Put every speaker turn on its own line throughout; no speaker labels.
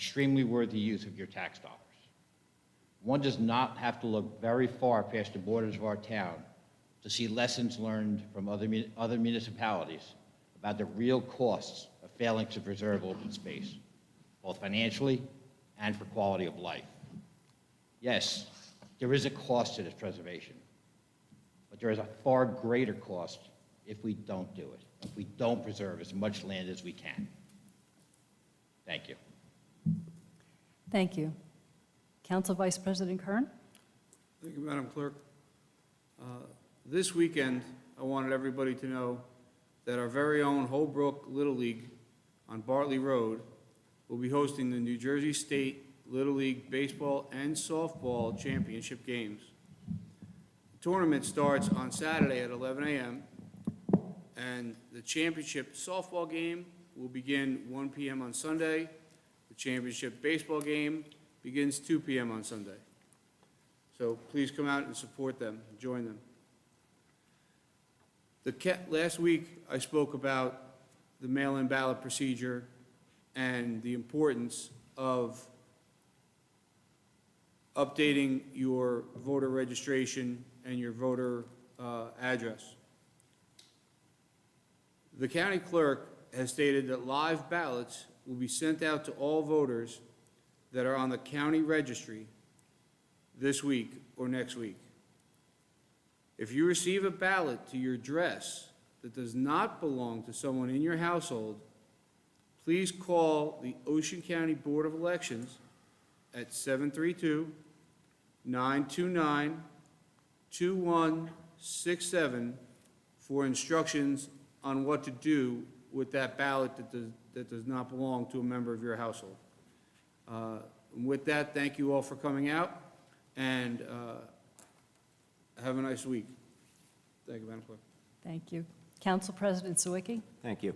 extremely worthy use of your tax dollars. One does not have to look very far past the borders of our town to see lessons learned from other municipalities about the real costs of failing to preserve open space, both financially and for quality of life. Yes, there is a cost to this preservation, but there is a far greater cost if we don't do it, if we don't preserve as much land as we can. Thank you.
Thank you. Council Vice President Kern.
Thank you, Madam Clerk. This weekend, I wanted everybody to know that our very own Holbrook Little League on Bartley Road will be hosting the New Jersey State Little League Baseball and Softball Championship Games. The tournament starts on Saturday at 11 a.m., and the championship softball game will begin 1 p.m. on Sunday. The championship baseball game begins 2 p.m. on Sunday. So please come out and support them, join them. Last week, I spoke about the mail-in ballot procedure and the importance of updating your voter registration and your voter address. The county clerk has stated that live ballots will be sent out to all voters that are on the county registry this week or next week. If you receive a ballot to your address that does not belong to someone in your household, please call the Ocean County Board of Elections at 732-929-2167 for instructions on what to do with that ballot that does not belong to a member of your household. With that, thank you all for coming out, and have a nice week. Thank you, Madam Clerk.
Thank you. Council President Sawicki.
Thank you.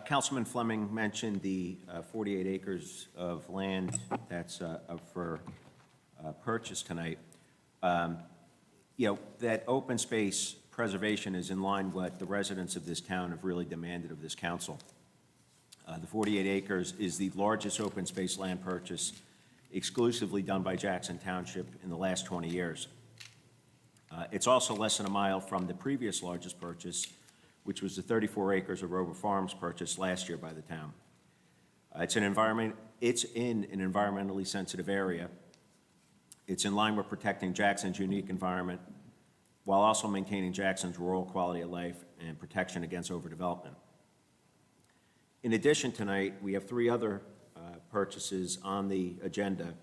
Councilman Fleming mentioned the 48 acres of land that's up for purchase tonight. That open space preservation is in line with what the residents of this town have really demanded of this council. The 48 acres is the largest open space land purchase exclusively done by Jackson Township in the last 20 years. It's also less than a mile from the previous largest purchase, which was the 34 acres of Rover Farms purchased last year by the town. It's in an environmentally sensitive area. It's in line with protecting Jackson's unique environment while also maintaining Jackson's rural quality of life and protection against overdevelopment. In addition, tonight, we have 3 other purchases on the agenda,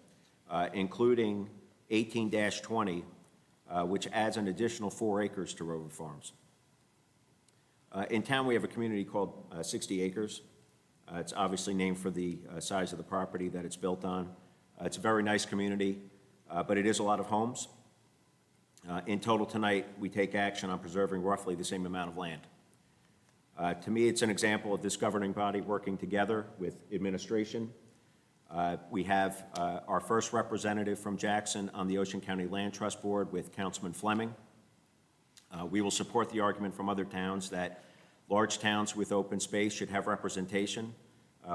including 18-20, which adds an additional 4 acres to Rover Farms. In town, we have a community called 60 Acres. It's obviously named for the size of the property that it's built on. It's a very nice community, but it is a lot of homes. In total tonight, we take action on preserving roughly the same amount of land. To me, it's an example of this governing body working together with administration. We have our first representative from Jackson on the Ocean County Land Trust Board with Councilman Fleming. We will support the argument from other towns that large towns with open space should have representation.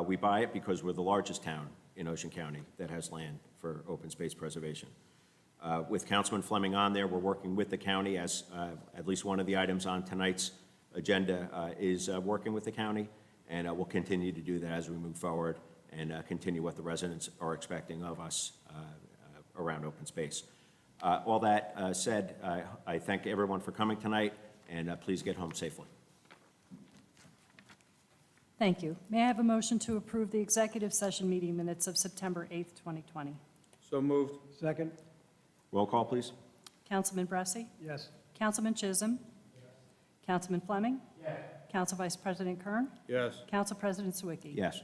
We buy it because we're the largest town in Ocean County that has land for open space preservation. With Councilman Fleming on there, we're working with the county as at least one of the items on tonight's agenda is working with the county, and we'll continue to do that as we move forward and continue what the residents are expecting of us around open space. All that said, I thank everyone for coming tonight, and please get home safely.
Thank you. May I have a motion to approve the executive session meeting minutes of September 8th, 2020?
So moved.
Second.
Roll call, please.
Councilman Bressi?
Yes.
Councilman Chisholm? Yes. Councilman Fleming? Yes. Council Vice President Kern?
Yes.
Council President Sawicki?
Yes.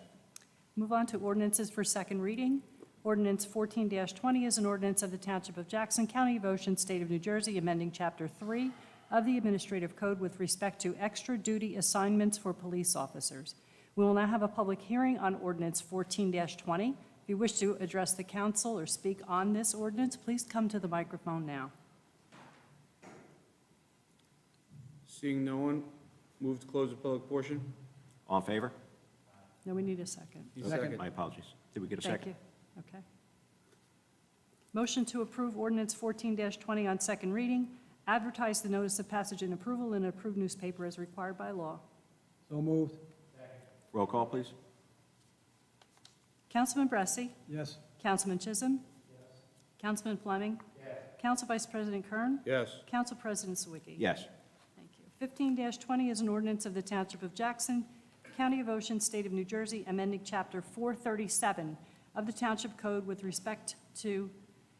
Move on to ordinances for second reading. Ordinance 14-20 is an ordinance of the Township of Jackson, County of Ocean, State of New Jersey, amending Chapter 3 of the Administrative Code with respect to extra duty assignments for police officers. We will now have a public hearing on Ordinance 14-20. If you wish to address the council or speak on this ordinance, please come to the microphone now.
Seeing no one, move to close the public portion.
All in favor?
No, we need a second.
Second.
My apologies. Did we get a
Thank
second?
you. Okay. Motion to approve ordinance 14-20 on second reading, advertise the notice of passage and approval in an approved newspaper as required by law.
So moved.
Roll call, please.
Councilman Bressi?
Yes.
Councilman Chisholm? Yes. Councilman Fleming? Yes. Council Vice President Kern?
Yes.
Council President Sawicki?
Yes.
Thank you. 15-20 is an ordinance of the Township of Jackson, County of Ocean, State of New Jersey, amending Chapter 437 of the Township Code with respect to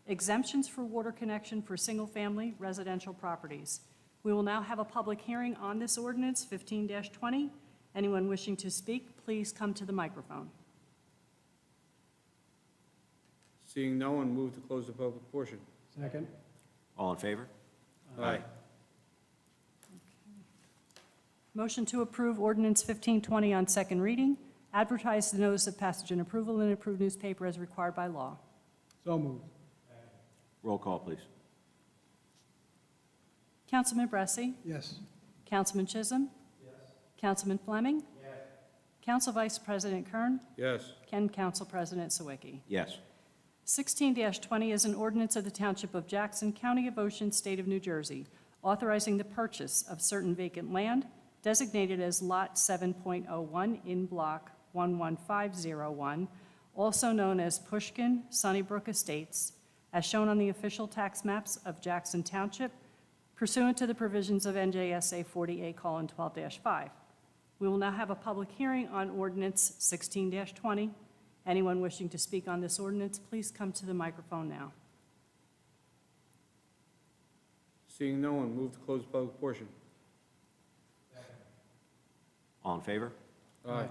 exemptions for water connection for single-family residential properties. We will now have a public hearing on this ordinance, 15-20. Anyone wishing to speak, please come to the microphone.
Seeing no one, move to close the public portion.
Second.
All in favor?
Aye.
Motion to approve ordinance 1520 on second reading, advertise the notice of passage and approval in an approved newspaper as required by law.
So moved.
Roll call, please.
Councilman Bressi?
Yes.
Councilman Chisholm? Yes. Councilman Fleming? Yes. Council Vice President Kern?
Yes.
And Council President Sawicki?
Yes.
16-20 is an ordinance of the Township of Jackson, County of Ocean, State of New Jersey, authorizing the purchase of certain vacant land designated as Lot 7.01 in Block 11501, also known as Pushkin Sunnybrook Estates, as shown on the official tax maps of Jackson Township, pursuant to the provisions of NJSA 40A:12-5. We will now have a public hearing on ordinance 16-20. Anyone wishing to speak on this ordinance, please come to the microphone now.
Seeing no one, move to close the public portion.
All in favor?
Aye.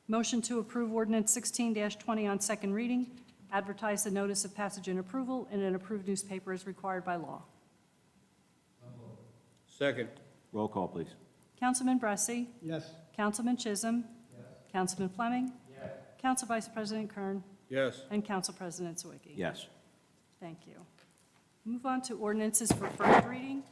Motion to approve ordinance 16-20 on second reading, advertise the notice of passage and approval in an approved newspaper as required by law.
Second.
Roll call, please.
Councilman Bressi?
Yes.
Councilman Chisholm? Yes. Councilman Fleming? Yes. Council Vice President Kern?
Yes.
And Council President Sawicki?
Yes.
Thank you. Move on to ordinances for first reading.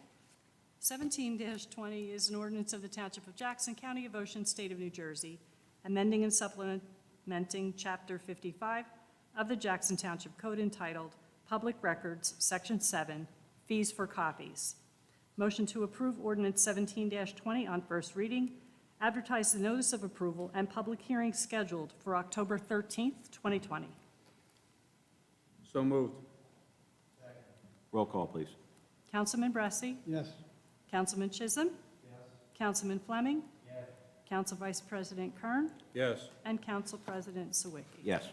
17-20 is an ordinance of the Township of Jackson, County of Ocean, State of New Jersey, amending and supplementing Chapter 55 of the Jackson Township Code entitled Public Records, Section 7, Fees for Copies. Motion to approve ordinance 17-20 on first reading, advertise the notice of approval and public hearing scheduled for October 13th, 2020.
So moved.
Roll call, please.
Councilman Bressi?
Yes.
Councilman Chisholm? Yes. Councilman Fleming? Yes. Council Vice President Kern?
Yes.
And Council President Sawicki?
Yes.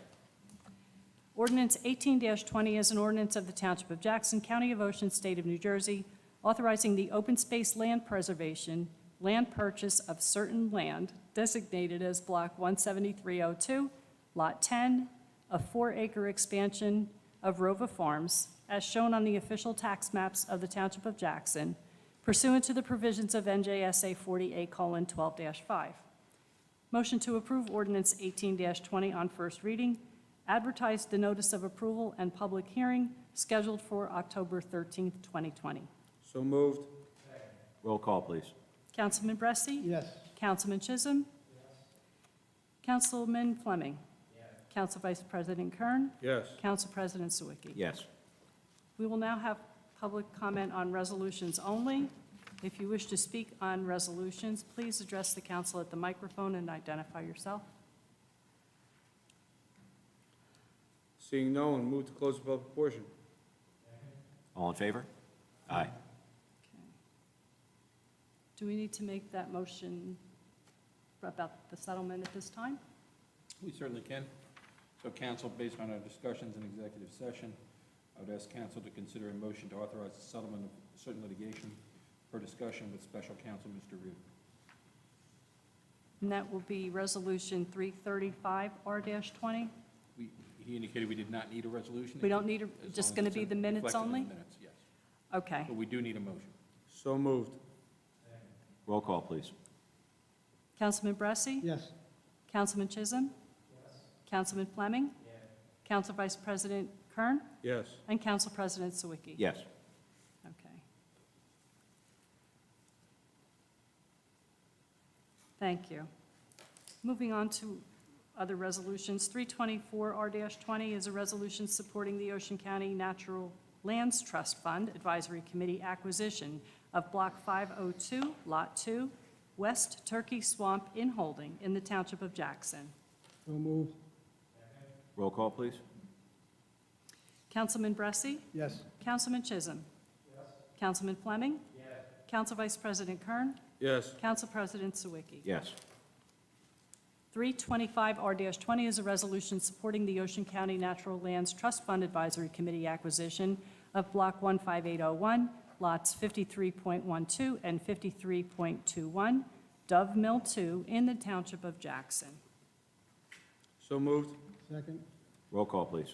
Ordinance 18-20 is an ordinance of the Township of Jackson, County of Ocean, State of New Jersey, authorizing the open space land preservation, land purchase of certain land designated as Block 17302, Lot 10, a 4-acre expansion of Rova Farms, as shown on the official tax maps of the Township of Jackson, pursuant to the provisions of NJSA 40A:12-5. Motion to approve ordinance 18-20 on first reading, advertise the notice of approval and public hearing scheduled for October 13th, 2020.
So moved.
Roll call, please.
Councilman Bressi?
Yes.
Councilman Chisholm? Yes. Councilman Fleming? Yes. Council Vice President Kern?
Yes.
Council President Sawicki?
Yes.
We will now have public comment on resolutions only. If you wish to speak on resolutions, please address the council at the microphone and identify yourself.
Seeing no one, move to close the public portion.
All in favor? Aye.
Okay. Do we need to make that motion about the settlement at this time?
We certainly can. So council, based on our discussions in executive session, I would ask council to consider a motion to authorize the settlement of certain litigation for discussion with special counsel, Mr. Reed.
And that will be Resolution 335R-20?
He indicated we did not need a resolution.
We don't need,
As
just
long
going
as
to be
it's
the minutes
reflected in
only?
the minutes, yes.
Okay.
But we do need a motion.
So moved.
Roll call, please.
Councilman Bressi?
Yes.
Councilman Chisholm? Yes. Councilman Fleming? Yes. Council Vice President Kern?
Yes.
And Council President Sawicki?
Yes.
Okay. Thank you. Moving on to other resolutions, 324R-20 is a resolution supporting the Ocean County Natural Lands Trust Fund Advisory Committee acquisition of Block 502, Lot 2, West Turkey Swamp in Holding in the Township of Jackson.
So moved.
Roll call, please.
Councilman Bressi?
Yes.
Councilman Chisholm? Yes. Councilman Fleming? Yes. Council Vice President Kern?
Yes.
Council President Sawicki?
Yes.
325R-20 is a resolution supporting the Ocean County Natural Lands Trust Fund Advisory Committee acquisition of Block 15801, lots 53.12 and 53.21, Dove Mill 2 in the Township of Jackson.
So moved.
Second.
Roll call, please.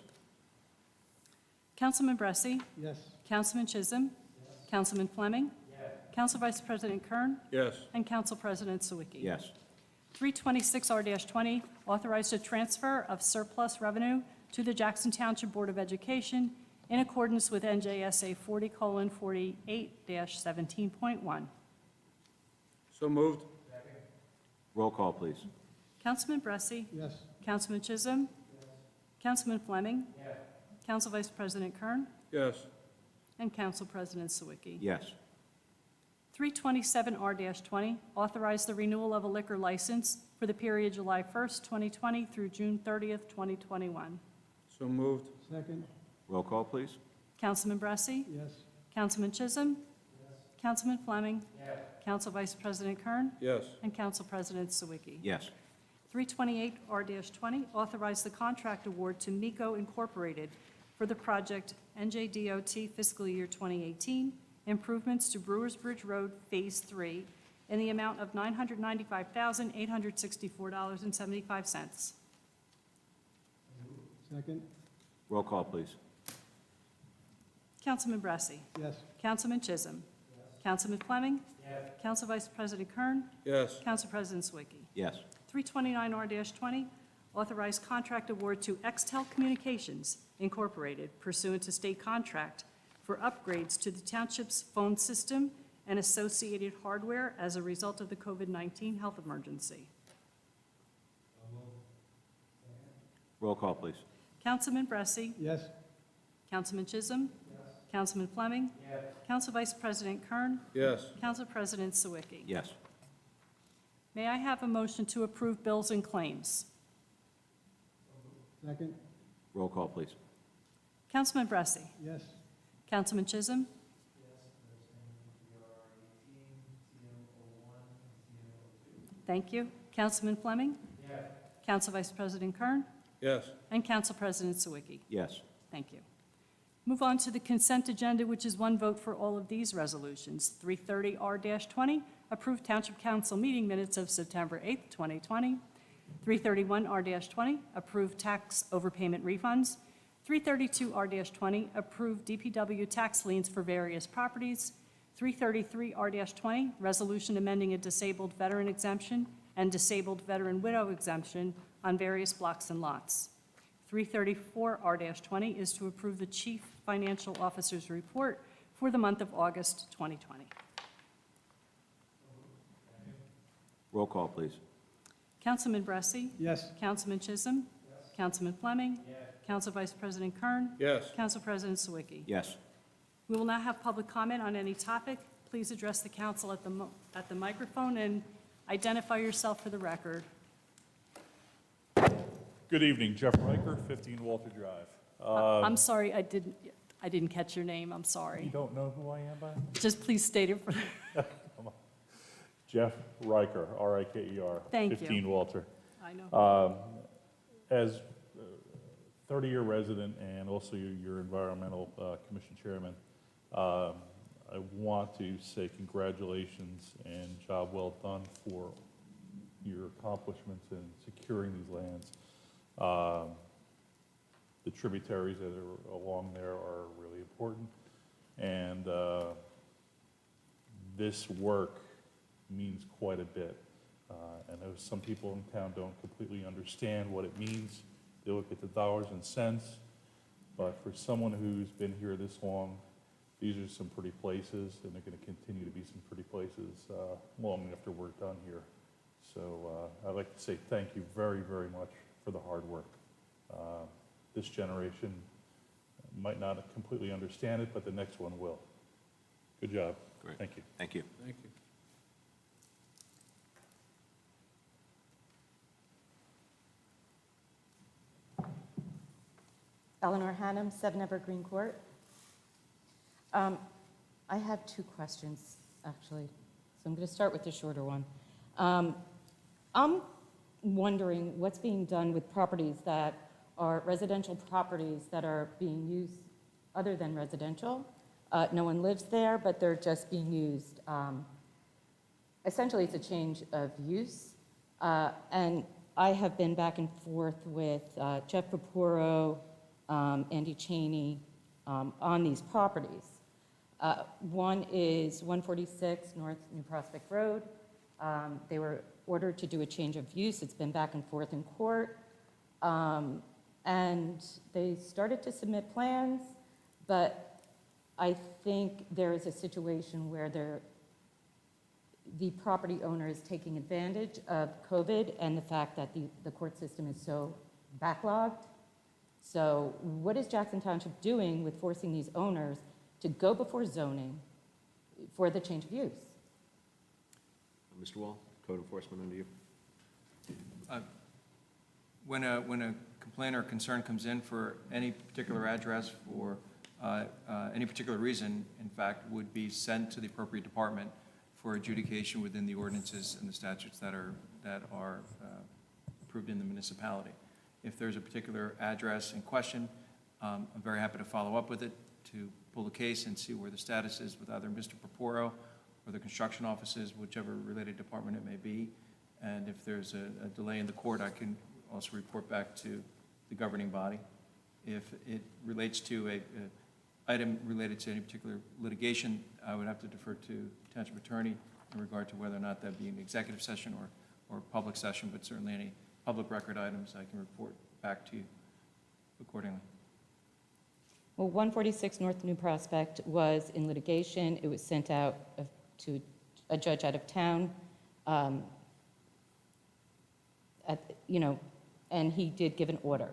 Councilman Bressi?
Yes.
Councilman Chisholm? Yes. Councilman Fleming? Yes. Council Vice President Kern?
Yes.
And Council President Sawicki?
Yes.
326R-20, authorized a transfer of surplus revenue to the Jackson Township Board of Education in accordance with NJSA 40:48-17.1.
So moved.
Roll call, please.
Councilman Bressi?
Yes.
Councilman Chisholm? Yes. Councilman Fleming? Yes. Council Vice President Kern?
Yes.
And Council President Sawicki?
Yes.
327R-20, authorize the renewal of a liquor license for the period July 1st, 2020 through June 30th, 2021.
So moved.
Second.
Roll call, please.
Councilman Bressi?
Yes.
Councilman Chisholm? Yes. Councilman Fleming? Yes. Council Vice President Kern?
Yes.
And Council President Sawicki?
Yes.
328R-20, authorize the contract award to MECO Incorporated for the project NJDOT fiscal year 2018, improvements to Brewers Bridge Road Phase 3 in the amount of $995,864.75.
Second.
Roll call, please.
Councilman Bressi?
Yes.
Councilman Chisholm? Yes. Councilman Fleming? Yes. Council Vice President Kern?
Yes.
Council President Sawicki?
Yes.
329R-20, authorized contract award to Extel Communications Incorporated pursuant to state contract for upgrades to the township's phone system and associated hardware as a result of the COVID-19 health emergency.
Roll call, please.
Councilman Bressi?
Yes.
Councilman Chisholm? Yes. Councilman Fleming? Yes. Council Vice President Kern?
Yes.
Council President Sawicki?
Yes.
May I have a motion to approve bills and claims?
Second.
Roll call, please.
Councilman Bressi?
Yes.
Councilman Chisholm? Thank you. Councilman Fleming? Yes. Council Vice President Kern?
Yes.
And Council President Sawicki?
Yes.
Thank you. Move on to the consent agenda, which is one vote for all of these resolutions. 330R-20, approve Township Council meeting minutes of September 8th, 2020. 331R-20, approve tax overpayment refunds. 332R-20, approve DPW tax liens for various properties. 333R-20, resolution amending a disabled veteran exemption and disabled veteran widow exemption on various blocks and lots. 334R-20 is to approve the Chief Financial Officer's report for the month of August 2020.
Roll call, please.
Councilman Bressi?
Yes.
Councilman Chisholm? Yes. Councilman Fleming? Yes. Council Vice President Kern?
Yes.
Council President Sawicki?
Yes.
We will now have public comment on any topic. Please address the council at the microphone and identify yourself for the record.
Good evening, Jeff Riker, 15 Walter Drive.
I'm sorry, I didn't catch your name, I'm
You
sorry.
don't know who I am by?
Just please state it for,
Jeff Riker, R-I-K-E-R.
Thank you.
15 Walter.
I know.
As 30-year resident and also your environmental commission chairman, I want to say congratulations and job well done for your accomplishments in securing these lands. The tributaries that are along there are really important, and this work means quite a bit. I know some people in town don't completely understand what it means. They look at the dollars and cents, but for someone who's been here this long, these are some pretty places, and they're going to continue to be some pretty places long after we're done here. So I'd like to say thank you very, very much for the hard work. This generation might not completely understand it, but the next one will. Good job.
Great.
Thank you.
Thank you.
Thank you.
Eleanor Hannum, 7 Evergreen Court. I have 2 questions, actually, so I'm going to start with the shorter one. I'm wondering what's being done with properties that are residential properties that are being used other than residential. No one lives there, but they're just being used. Essentially, it's a change of use. And I have been back and forth with Jeff Papuro, Andy Cheney, on these properties. One is 146 North New Prospect Road. They were ordered to do a change of use. It's been back and forth in court. And they started to submit plans, but I think there is a situation where the property owner is taking advantage of COVID and the fact that the court system is so backlogged. So what is Jackson Township doing with forcing these owners to go before zoning for the change of use?
Mr. Wall, code enforcement under you.
When a complaint or concern comes in for any particular address for any particular reason, in fact, would be sent to the appropriate department for adjudication within the ordinances and the statutes that are approved in the municipality. If there's a particular address in question, I'm very happy to follow up with it, to pull the case and see where the status is with either Mr. Papuro or the construction offices, whichever related department it may be. And if there's a delay in the court, I can also report back to the governing body. If it relates to a item related to any particular litigation, I would have to defer to township attorney in regard to whether or not that be an executive session or public session, but certainly any public record items, I can report back to you accordingly.
Well, 146 North New Prospect was in litigation. It was sent out to a judge out of town, and he did give an order.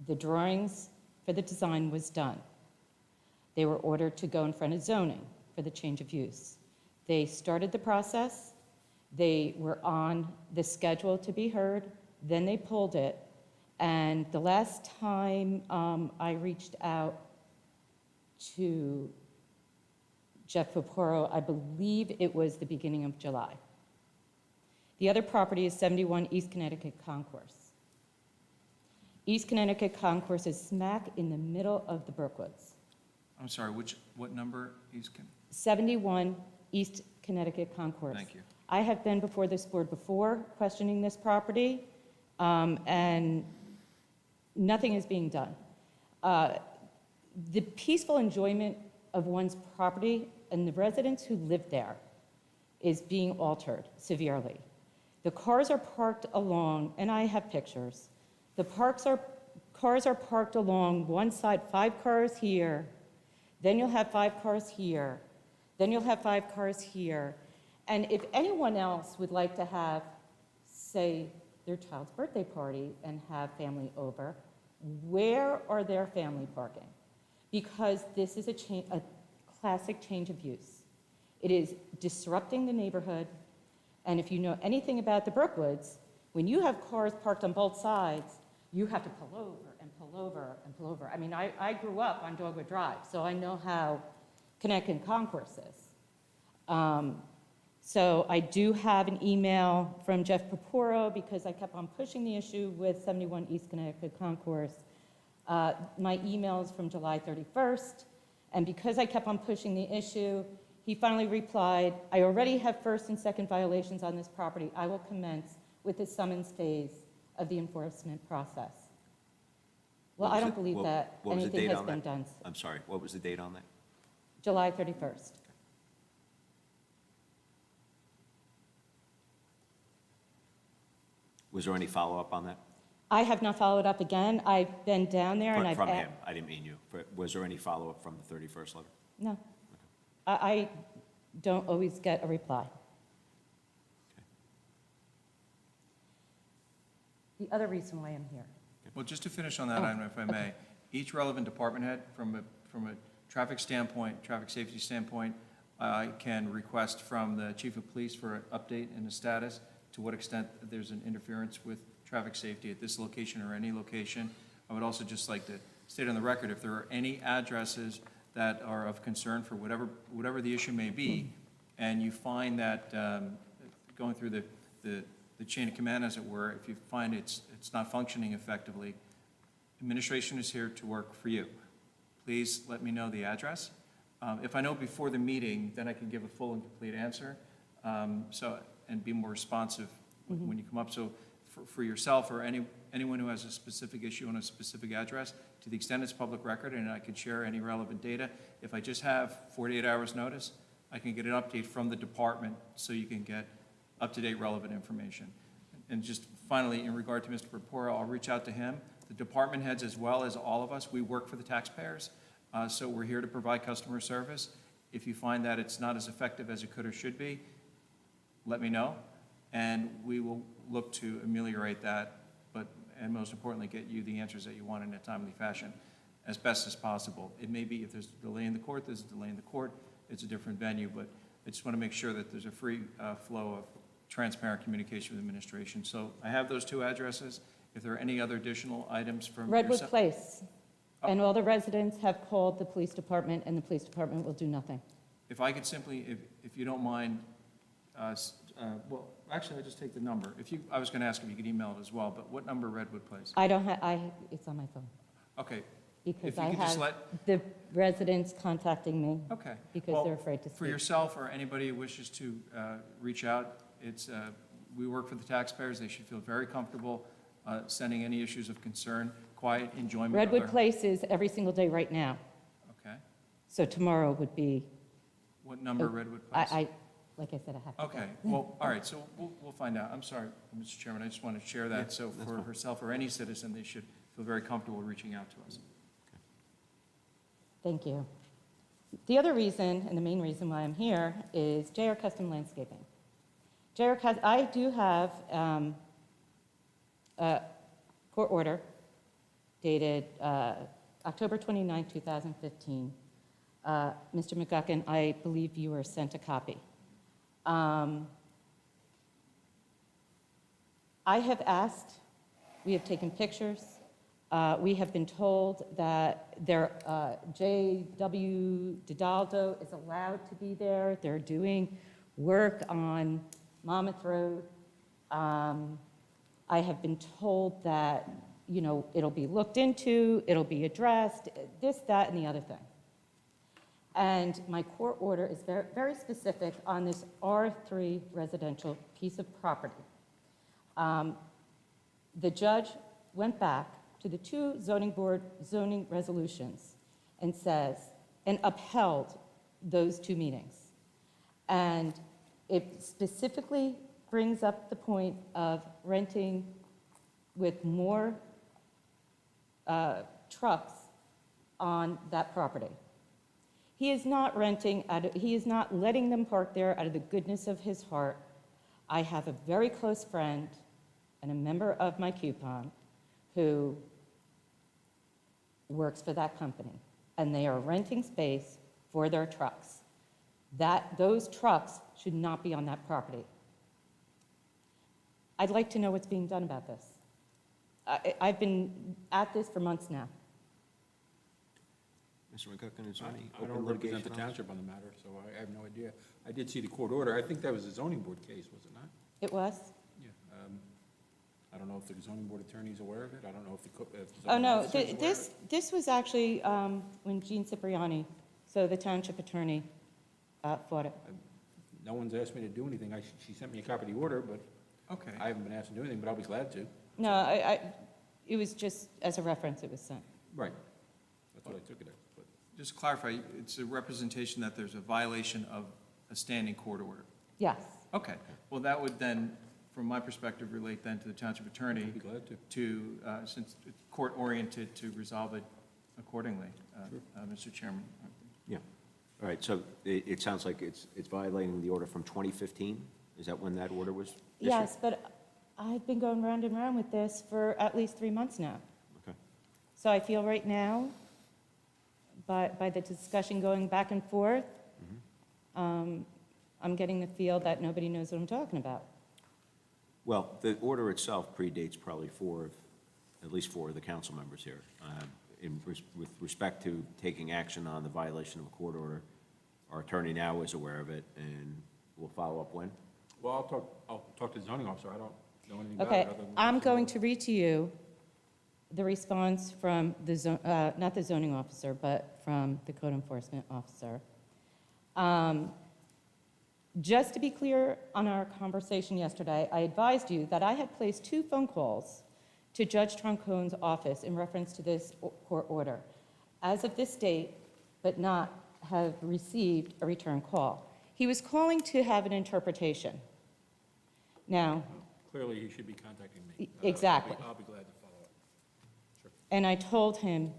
The drawings for the design was done. They were ordered to go in front of zoning for the change of use. They started the process. They were on the schedule to be heard. Then they pulled it. And the last time I reached out to Jeff Papuro, I believe it was the beginning of July. The other property is 71 East Connecticut Concourse. East Connecticut Concourse is smack in the middle of the Brookwoods.
I'm sorry, what number?
71 East Connecticut Concourse.
Thank you.
I have been before this board before questioning this property, and nothing is being done. The peaceful enjoyment of one's property and the residents who live there is being altered severely. The cars are parked along, and I have pictures. The cars are parked along one side, 5 cars here, then you'll have 5 cars here, then you'll have 5 cars here. And if anyone else would like to have, say, their child's birthday party and have family over, where are their family parking? Because this is a classic change of use. It is disrupting the neighborhood, and if you know anything about the Brookwoods, when you have cars parked on both sides, you have to pull over and pull over and pull over. I mean, I grew up on Dogwood Drive, so I know how Connecticut Concourse is. So I do have an email from Jeff Papuro because I kept on pushing the issue with 71 East Connecticut Concourse. My email is from July 31st, and because I kept on pushing the issue, he finally replied, I already have first and second violations on this property. I will commence with the summons phase of the enforcement process. Well, I don't believe that anything has been done.
I'm sorry, what was the date on that?
July 31st.
Was there any follow-up on that?
I have not followed up again. I've been down there and I've...
From him, I didn't mean you. Was there any follow-up from the 31st letter?
No. I don't always get a reply. the other reason why I'm here.
Well, just to finish on that
Oh,
item, if I may, each relevant department head, from a traffic standpoint, traffic safety standpoint, can request from the chief of police for an update in the status, to what extent there's an interference with traffic safety at this location or any location. I would also just like to state on the record, if there are any addresses that are of concern for whatever the issue may be, and you find that, going through the chain of command, as it were, if you find it's not functioning effectively, administration is here to work for you. Please let me know the address. If I know before the meeting, then I can give a full and complete answer, and be more responsive when you come up. So for yourself or anyone who has a specific issue on a specific address, to the extent it's public record and I can share any relevant data, if I just have 48 hours notice, I can get an update from the department so you can get up-to-date relevant information. And just finally, in regard to Mr. Purpura, I'll reach out to him. The department heads, as well as all of us, we work for the taxpayers, so we're here to provide customer service. If you find that it's not as effective as it could or should be, let me know, and we will look to ameliorate that, and most importantly, get you the answers that you want in a timely fashion as best as possible. It may be, if there's a delay in the court, there's a delay in the court, it's a different venue, but I just want to make sure that there's a free flow of transparent communication with administration. So I have those two addresses. If there are any other additional items from
Redwood
yourself-
Place, and all the residents have called the police department, and the police department will do nothing.
If I could simply, if you don't mind, well, actually, I'll just take the number. I was going to ask if you could email it as well, but what number Redwood Place?
I don't have, it's on my phone,
Okay,
because
you
I
could just
have
let-
the residents contacting me
okay.
because
Well,
they're afraid to
For
speak.
yourself or anybody who wishes to reach out, we work for the taxpayers. They should feel very comfortable sending any issues of concern, quiet enjoyment. of
Redwood
their-
Place is every single day right now,
Okay.
so tomorrow would be,
What number Redwood Place?
like I said, I have to go.
Okay, well, all right, so we'll find out. I'm sorry, Mr. Chairman, I just want to share that, so for herself or any citizen, they should feel very comfortable reaching out to us.
Thank you. The other reason, and the main reason why I'm here, is JR Custom Landscaping. I do have a court order dated October 29, 2015. Mr. McGuckin, I believe you were sent a copy. I have asked, we have taken pictures, we have been told that J.W. Didaldo is allowed to be there. They're doing work on Monmouth Road. I have been told that, it'll be looked into, it'll be addressed, this, that, and the other thing. And my court order is very, very specific on this R3 residential piece of property. The judge went back to the two zoning board zoning resolutions and upheld those two meetings. And it specifically brings up the point of renting with more trucks on that property. He is not he is not letting them park there out of the goodness of his heart. I have a very close friend and a member of my coupon who works for that company, and they are renting space for their trucks. Those trucks should not be on that property. I'd like to know what's being done about this. I've been at this for months now.
Mr. McGuckin, is there any
I
open
don't
litigation?
represent the
on this?
township on the matter, so I have no idea. I did see the court order. I think that was a zoning board case, was it not?
It was?
Yeah. I don't know if the zoning board attorney is aware of it. I don't know if the
Oh,
zoning
no,
officer is aware of it.
this was actually when Gene Cipriani, so the township attorney, fought it.
No one's asked me to do anything. She sent me a copy of the order, but
Okay.
I haven't been asked to do anything, but I'll be glad to.
No, it was just as a reference it was sent.
Right. That's what I took it as, but.
Just to clarify, it's a representation that there's a violation of a standing court order.
Yes.
Okay, well, that would then, from my perspective, relate then to the township attorney
I'd be glad to.
since it's court-oriented, to resolve it accordingly, Mr. Chairman.
Yeah. All right, so it sounds like it's violating the order from 2015? Is that when that order was issued?
Yes, but I've been going round and round with this for at least 3 months now.
Okay.
So I feel right now, by the discussion going back and forth, I'm getting the feel that nobody knows what I'm talking about.
Well, the order itself predates probably at least four of the council members here. With respect to taking action on the violation of a court order, our attorney now is aware of it, and we'll follow up when?
Well, I'll talk to the zoning officer. I don't know anything about it.
Okay,
other than
I'm
what's in
going
the-
to read to you the response from not the zoning officer, but from the code enforcement officer. Just to be clear on our conversation yesterday, I advised you that I had placed 2 phone calls to Judge Troncone's office in reference to this court order, as of this date, but not have received a return call. He was calling to have an interpretation. Now,
Clearly, he should be contacting me.
Exactly.
I'll be glad to follow up.
and I told him,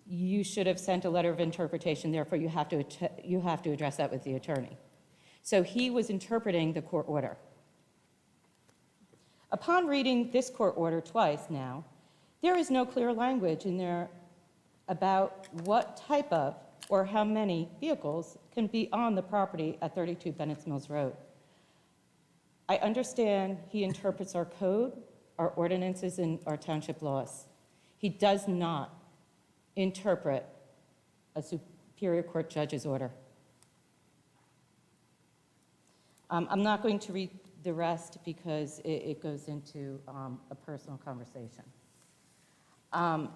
you should have sent a letter of interpretation, therefore you have to address that with the attorney. So he was interpreting the court order. Upon reading this court order twice now, there is no clear language in there about what type of or how many vehicles can be on the property at 32 Bennett's Mills Road. I understand he interprets our code, our ordinances, and our township laws. He does not interpret a Superior Court judge's order. I'm not going to read the rest because it goes into a personal conversation. I'm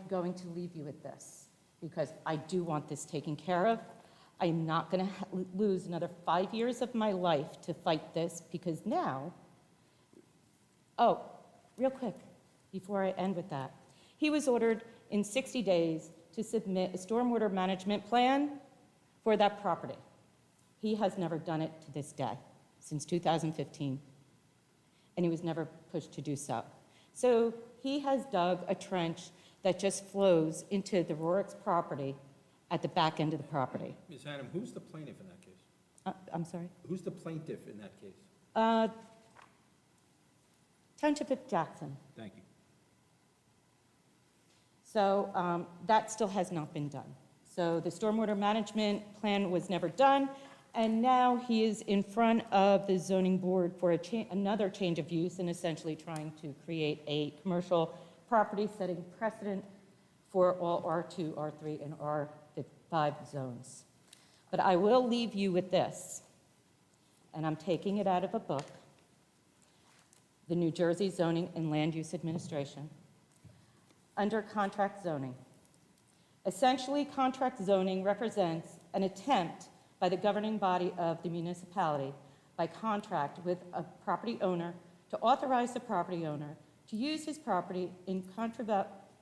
going to leave you with this because I do want this taken care of. I'm not going to lose another 5 years of my life to fight this because now, oh, real quick, before I end with that, he was ordered in 60 days to submit a stormwater management plan for that property. He has never done it to this day, since 2015, and he was never pushed to do so. So he has dug a trench that just flows into the Rorick's property at the back end of the property.
Ms. Hanem, who's the plaintiff in that case?
I'm sorry?
Who's the plaintiff in that case?
Township of Jackson.
Thank you.
So that still has not been done. So the stormwater management plan was never done, and now he is in front of the zoning board for another change of use and essentially trying to create a commercial property setting precedent for all R2, R3, and R5 zones. But I will leave you with this, and I'm taking it out of a book, the New Jersey Zoning and Land Use Administration, under contract zoning. Essentially, contract zoning represents an attempt by the governing body of the municipality by contract with a property owner to authorize the property owner to use his property in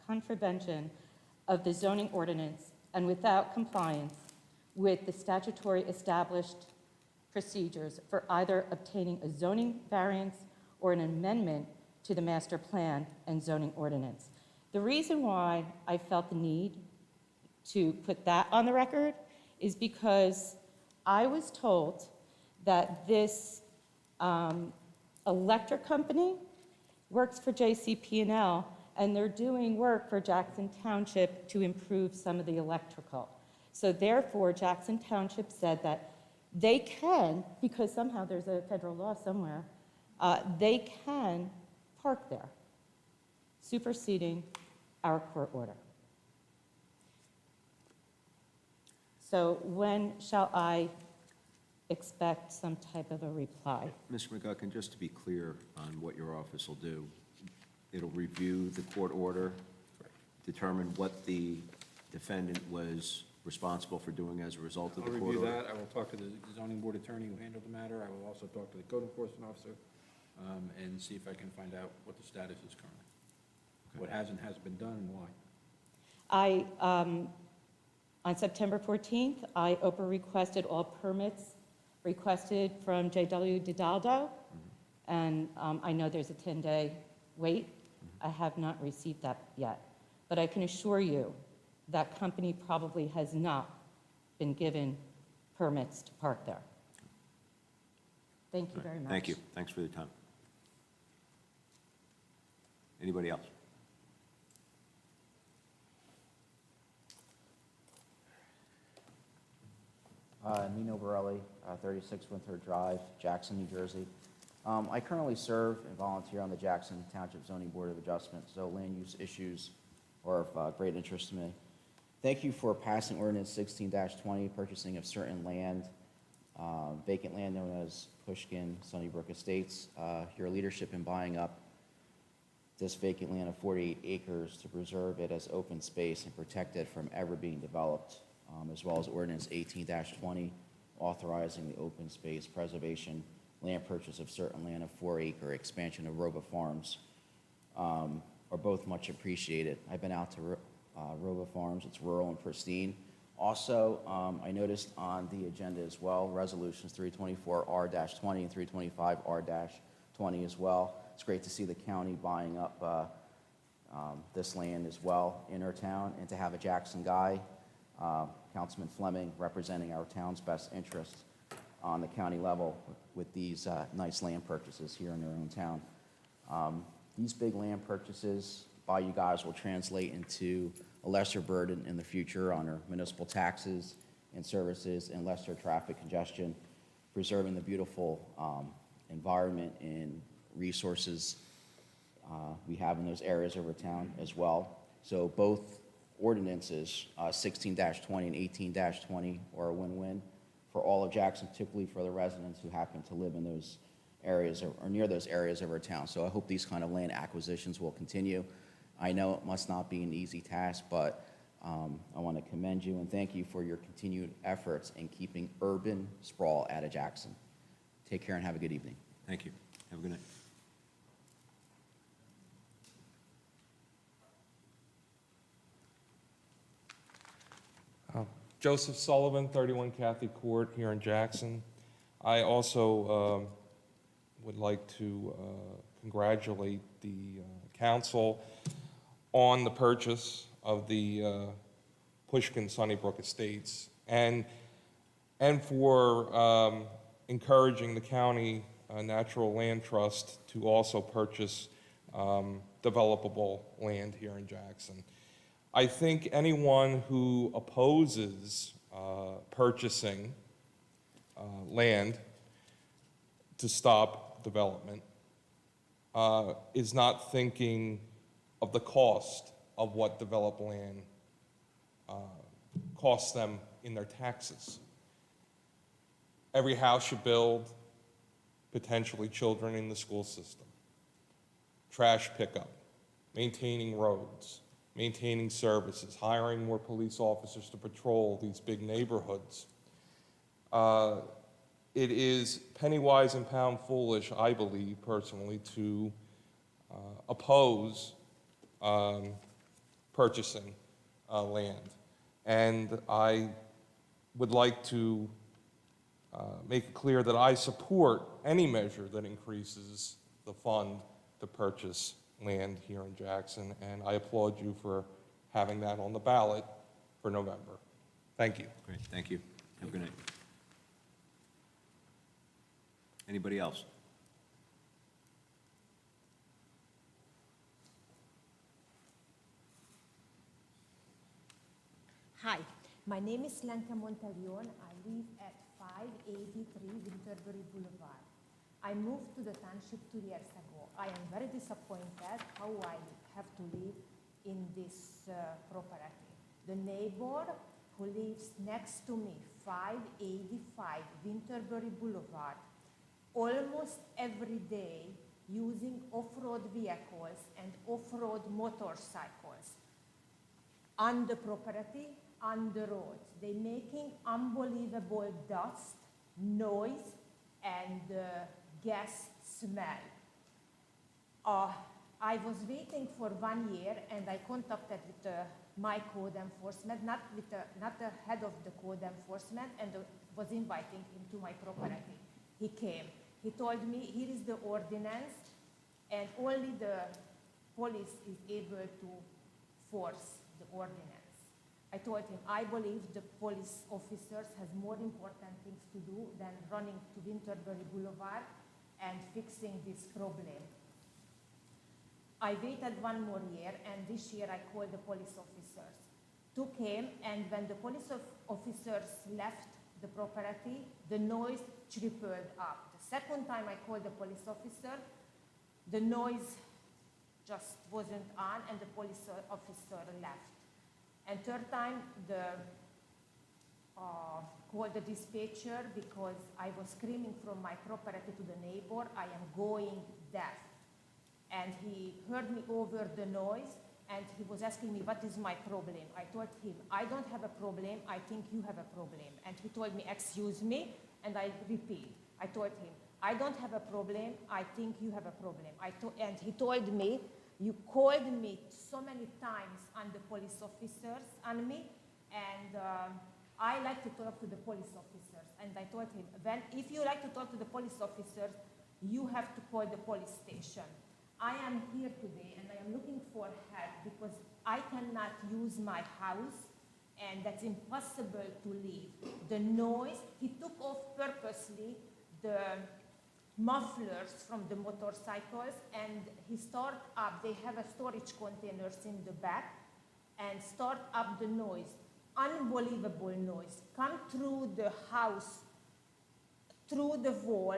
contravention of the zoning ordinance and without compliance with the statutory established procedures for either obtaining a zoning variance or an amendment to the master plan and zoning ordinance. The reason why I felt the need to put that on the record is because I was told that this electric company works for JCP&L, and they're doing work for Jackson Township to improve some of the electrical. So therefore, Jackson Township said that they can, because somehow there's a federal law somewhere, they can park there, superseding our court order. So when shall I expect some type of a reply?
Mr. McGuckin, just to be clear on what your office will do, it'll review the court order, determine what the defendant was responsible for doing as a result of
I'll
the court
review
order.
that. I will talk to the zoning board attorney who handled the matter. I will also talk to the code enforcement officer and see if I can find out what the status is currently.
Okay.
What has and hasn't been done and why.
On September 14th, I requested all permits requested from J.W. DiDaldo, and I know there's a 10-day wait. I have not received that yet. But I can assure you that company probably has not been given permits to park there. Thank you very much.
Thank you. Thanks for your time. Anybody else?
Nino Borelli, 36 Winthrop Drive, Jackson, New Jersey. I currently serve and volunteer on the Jackson Township Zoning Board of Adjustment, so land use issues are of great interest to me. Thank you for passing Ordinance 16-20, purchasing of certain land, vacant land known as Pushkin Sunnybrook Estates. Your leadership in buying up this vacant land of 48 acres to preserve it as open space and protect it from ever being developed, as well as Ordinance 18-20, authorizing the open space preservation, land purchase of certain land of 4-acre expansion of Roba Farms, are both much appreciated. I've been out to Roba Farms. It's rural and pristine. Also, I noticed on the agenda as well, resolutions 324R-20 and 325R-20 as well. It's great to see the county buying up this land as well in our town, and to have a Jackson guy, Councilman Fleming, representing our town's best interests on the county level with these nice land purchases here in our own town. These big land purchases by you guys will translate into a lesser burden in the future on our municipal taxes and services and lesser traffic congestion, preserving the beautiful environment and resources we have in those areas of our town as well. So both ordinances, 16-20 and 18-20, are a win-win for all of Jackson, particularly for the residents who happen to live in those areas or near those areas of our town. So I hope these kind of land acquisitions will continue. I know it must not be an easy task, but I want to commend you and thank you for your continued efforts in keeping urban sprawl out of Jackson. Take care and have a good evening.
Thank you. Have a good night.
Joseph Sullivan, 31 Cathy Court here in Jackson. I also would like to congratulate the council on the purchase of the Pushkin Sunnybrook Estates and for encouraging the county Natural Land Trust to also purchase developable land here in Jackson. I think anyone who opposes purchasing land to stop development is not thinking of the cost of what developed land costs them in their taxes. Every house you build, potentially children in the school system, trash pickup, maintaining roads, maintaining services, hiring more police officers to patrol these big neighborhoods. It is penny wise and pound foolish, I believe personally, to oppose purchasing land. And I would like to make it clear that I support any measure that increases the fund to purchase land here in Jackson, and I applaud you for having that on the ballot for November. Thank you.
Great, thank you. Have a good night. Anybody else?
Hi, my name is Lenka Montarion. I live at 583 Winterbury Boulevard. I moved to the township 2 years ago. I am very disappointed how I have to live in this property. The neighbor who lives next to me, 585 Winterbury Boulevard, almost every day using off-road vehicles and off-road motorcycles on the property, on the roads. They're making unbelievable dust, noise, and gas smell. I was waiting for 1 year, and I contacted with my code enforcement, not the head of the code enforcement, and was inviting him to my property. He came. He told me, here is the ordinance, and only the police is able to force the ordinance. I told him, I believe the police officers has more important things to do than running to Winterberry Boulevard and fixing this problem. I waited one more year, and this year I called the police officers. Two came, and when the police officers left the property, the noise tripled up. The second time I called the police officer, the noise just wasn't on, and the police officer left. And third time, called the dispatcher because I was screaming from my property to the neighbor, I am going deaf. And he heard me over the noise, and he was asking me, what is my problem? I told him, I don't have a problem, I think you have a problem. And he told me, excuse me, and I repeat. I told him, I don't have a problem, I think you have a problem. And he told me, you called me so many times on the police officers on me, and I like to talk to the police officers. And I told him, if you like to talk to the police officers, you have to call the police station. I am here today and I am looking for help because I cannot use my house and that's impossible to leave. The noise, he took off purposely the mufflers from the motorcycles and he started up, they have a storage containers in the back and start up the noise. Unbelievable noise. Come through the house, through the wall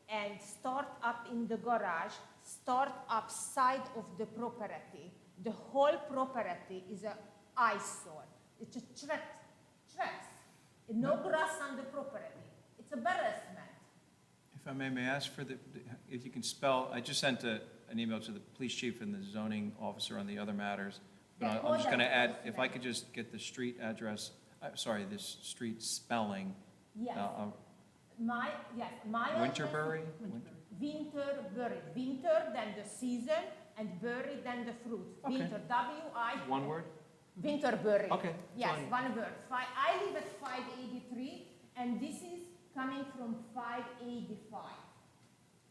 and start up in the garage, start up side of the property. The whole property is an eyesore. It's a trash. No grass on the property. It's embarrassment.
If I may I ask for if you can spell, I just sent an email to the police chief and the zoning officer on the other matters. But I'm just going to add, if I could just get the street address, this street spelling.
Yes. My
Winterberry?
Winterberry. Winter, then the season, and berry, then the fruit.
Okay.
Winter, W-I.
One word?
Winterberry.
Okay.
Yes,
fine.
one word. I live at 583, and this is coming from 585.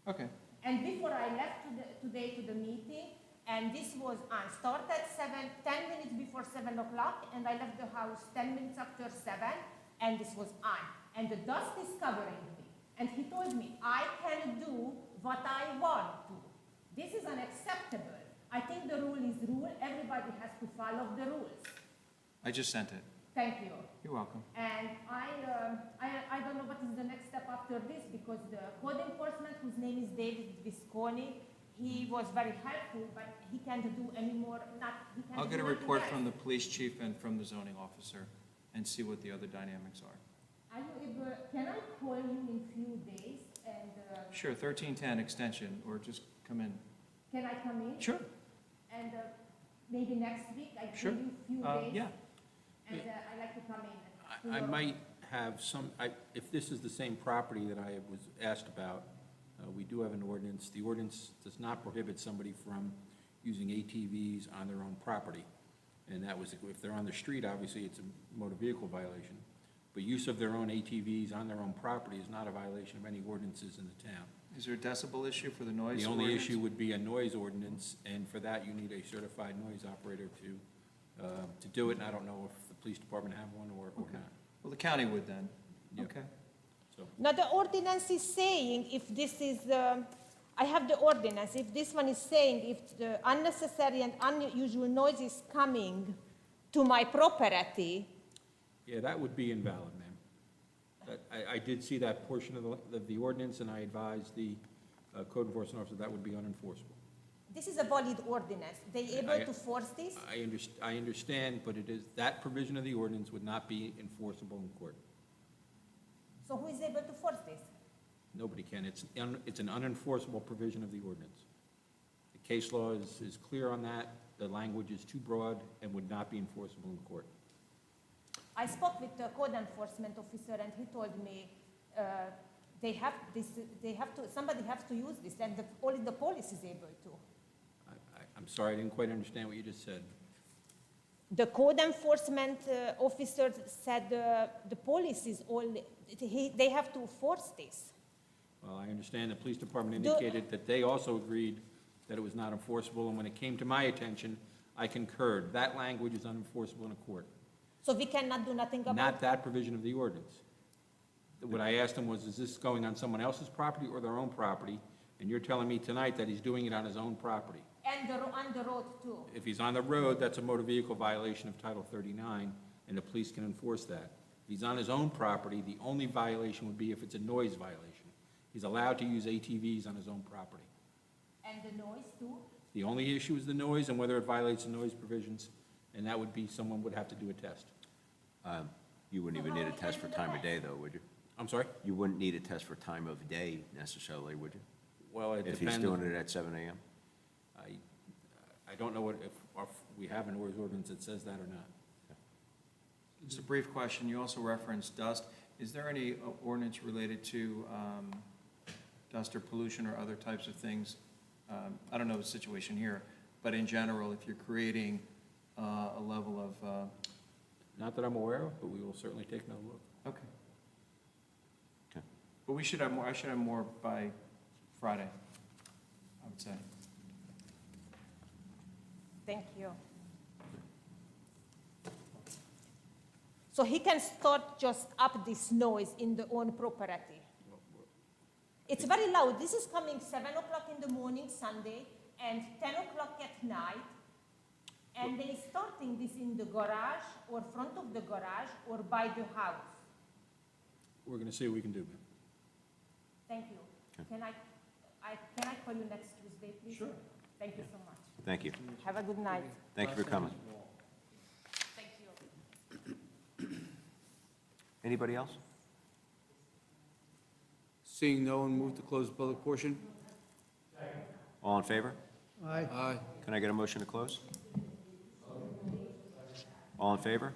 Okay.
And before I left today to the meeting, and this was on, start at 10 minutes before 7 o'clock, and I left the house 10 minutes after 7, and this was on. And the dust is covering me. And he told me, I can do what I want to. This is unacceptable. I think the rule is rule. Everybody has to follow the rules.
I just sent it.
Thank you.
You're welcome.
And I don't know what is the next step after this because the code enforcement, whose name is David Visconti, he was very helpful, but he can't do any more.
I'll get a report from the police chief and from the zoning officer and see what the other dynamics are.
Are you able, can I call you in few days and?
Sure, 1310 extension, or just come in.
Can I come in?
Sure.
And maybe next week, I
Sure.
give you few days?
Yeah.
And I like to come in.
I might have if this is the same property that I was asked about, we do have an ordinance. The ordinance does not prohibit somebody from using ATVs on their own property. And that was, if they're on the street, obviously it's a motor vehicle violation. But use of their own ATVs on their own property is not a violation of any ordinances in the town.
Is there a decibel issue for the noise?
The only
ordinance?
issue would be a noise ordinance, and for that, you need a certified noise operator to do it, and I don't know if the police department have one or
Okay.
not.
Well, the county would then.
Yeah.
Okay.
So,
Now, the ordinance is saying if this is, I have the ordinance, if this one is saying if the unnecessary and unusual noise is coming to my property,
yeah, that would be invalid, ma'am. I did see that portion of the ordinance, and I advised the code enforcement officer that would be unenforceable.
this is a valid ordinance. They able to force this?
I understand, but it is, that provision of the ordinance would not be enforceable in court.
So who is able to force this?
Nobody can. It's an unenforceable provision of the ordinance. The case law is clear on that. The language is too broad and would not be enforceable in court.
I spoke with the code enforcement officer and he told me somebody has to use this and only the police is able to.
I'm sorry, I didn't quite understand what you just said.
The code enforcement officer said the police is they have to force this.
Well, I understand the police department indicated that they also agreed that it was not enforceable, and when it came to my attention, I concurred. That language is unenforceable in a court.
So we cannot do nothing about
Not
it?
that provision of the ordinance. What I asked him was, is this going on someone else's property or their own property? And you're telling me tonight that he's doing it on his own property.
And on the road too.
If he's on the road, that's a motor vehicle violation of Title 39, and the police can enforce that. If he's on his own property, the only violation would be if it's a noise violation. He's allowed to use ATVs on his own property.
And the noise too?
The only issue is the noise and whether it violates the noise provisions, and that would be, someone would have to do a test.
You wouldn't even need a test for time of day, though, would you?
I'm sorry?
You wouldn't need a test for time of day necessarily, would you?
Well, it
If
depends.
he's doing it at 7 a.m.?
I don't know what, if we have an ordinance that says that or not.
Just a brief question, you also referenced dust. Is there any ordinance related to dust or pollution or other types of things? I don't know the situation here, but in general, if you're creating a level of,
Not that I'm aware of, but we will certainly take another look.
okay.
Okay.
But we should have more, I should have more by Friday, I would say.
Thank you. So he can start just up this noise in the own property. It's very loud. This is coming 7 o'clock in the morning, Sunday, and 10 o'clock at night. And they starting this in the garage or front of the garage or by the house.
We're going to see what we can do, ma'am.
Thank you.
Okay.
Can I call you next Tuesday, please? Sure. Thank you so much.
Thank you.
Have a good night.
Thank you for coming.
Thank you.
Anybody else?
Seeing no one, move to close the public portion.
All in favor?
Aye.
Aye.
Can I get a motion to close? All in favor?